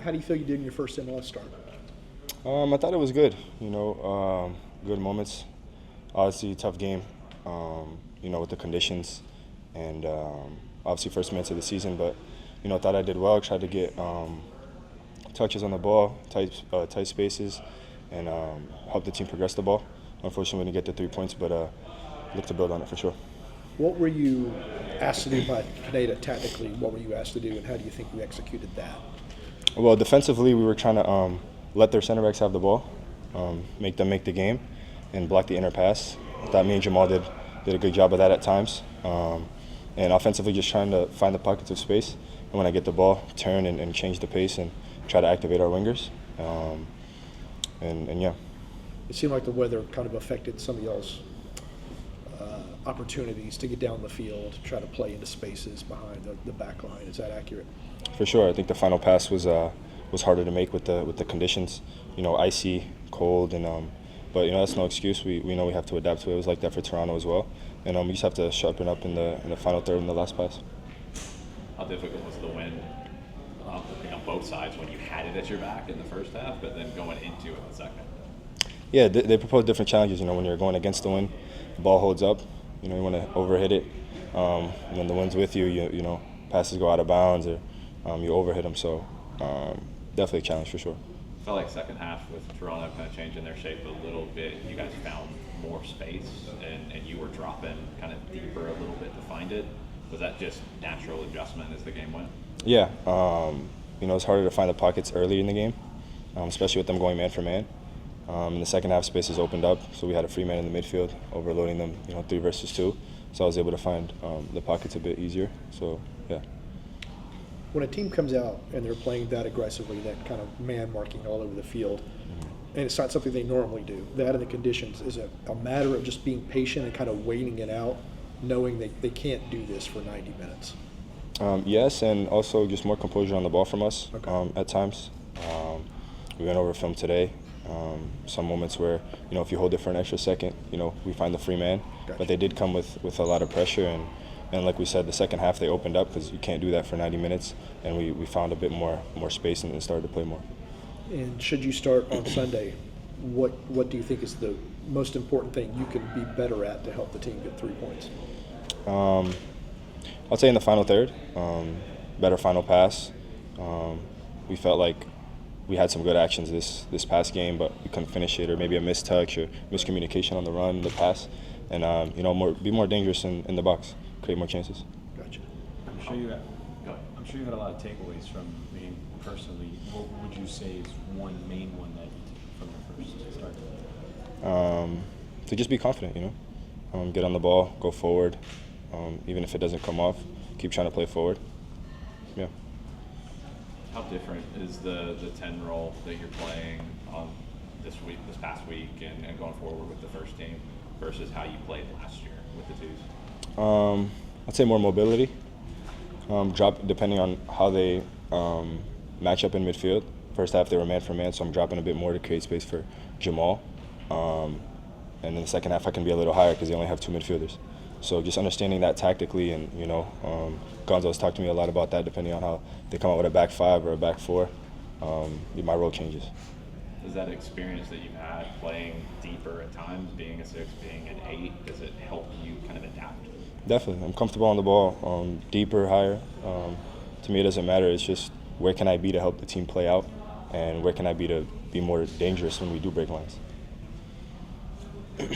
How do you feel you did in your first MLS start? I thought it was good. Good moments. Obviously, tough game. With the conditions, and obviously first minutes of the season. But I thought I did well. Tried to get touches on the ball, tight spaces, and help the team progress the ball. Unfortunately, we didn't get the 3 points, but look to build on it for sure. What were you asked to do by Pineda tactically? What were you asked to do, and how do you think you executed that? Well, defensively, we were trying to let their center backs have the ball, make them make the game, and block the inner pass. I thought me and Jamal did a good job of that at times. And offensively, just trying to find the pockets of space. And when I get the ball, turn and change the pace and try to activate our wingers. And yeah. It seemed like the weather kind of affected some of y'all's opportunities to get down the field, try to play into spaces behind the back line. Is that accurate? For sure. I think the final pass was harder to make with the conditions. Icy, cold, and but that's no excuse. We know we have to adapt to it. It was like that for Toronto as well, and we just have to sharpen up in the final third and the last pass. How difficult was the win on both sides when you had it at your back in the first half, but then going into it in the second? Yeah, they propose different challenges. When you're going against the wind, the ball holds up. You want to overhit it. When the wind's with you, passes go out of bounds or you overhit them. So definitely a challenge for sure. I felt like second half with Toronto kind of changing their shape a little bit, you guys found more space and you were dropping kind of deeper a little bit to find it. Was that just natural adjustment as the game went? Yeah. It's harder to find the pockets early in the game, especially with them going man for man. In the second half, spaces opened up, so we had a free man in the midfield, overloading them, 3 versus 2. So I was able to find the pockets a bit easier. So, yeah. When a team comes out and they're playing that aggressively, that kind of man marking all over the field, and it's not something they normally do, that and the conditions, is it a matter of just being patient and kind of waiting it out, knowing they can't do this for 90 minutes? Yes, and also just more composure on the ball from us Okay. at times. We went over film today. Some moments where, if you hold it for an extra second, we find the free man. Gotcha. But they did come with a lot of pressure. And like we said, the second half they opened up because you can't do that for 90 minutes. And we found a bit more space and started to play more. And should you start on Sunday, what do you think is the most important thing you can be better at to help the team get 3 points? I'll say in the final third, better final pass. We felt like we had some good actions this past game, but we couldn't finish it, or maybe a missed touch or miscommunication on the run, the pass, and be more dangerous in the box, create more chances. Gotcha. I'm sure you had a lot of takeaways from the game personally. What would you say is one main one that you took from the first start? To just be confident, get on the ball, go forward, even if it doesn't come off, keep trying to play forward. Yeah. How different is the 10 role that you're playing on this past week, and going forward with the first team versus how you played last year with the twos? I'd say more mobility. Drop depending on how they match up in midfield. First half they were man for man, so I'm dropping a bit more to create space for Jamal. And in the second half I can be a little higher because they only have 2 midfielders. So just understanding that tactically, and Gonzo's talked to me a lot about that. Depending on how they come out with a back 5 or a back 4, my role changes. Does that experience that you've had playing deeper at times, being a 6, being an 8, does it help you kind of adapt? Definitely, I'm comfortable on the ball, deeper, higher. To me, it doesn't matter. It's just where can I be to help the team play out, and where can I be to be more dangerous when we do break lines. All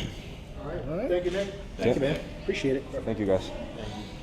right. Thank you, Nick. Thank you, man. Appreciate it. Thank you, guys. Thank you.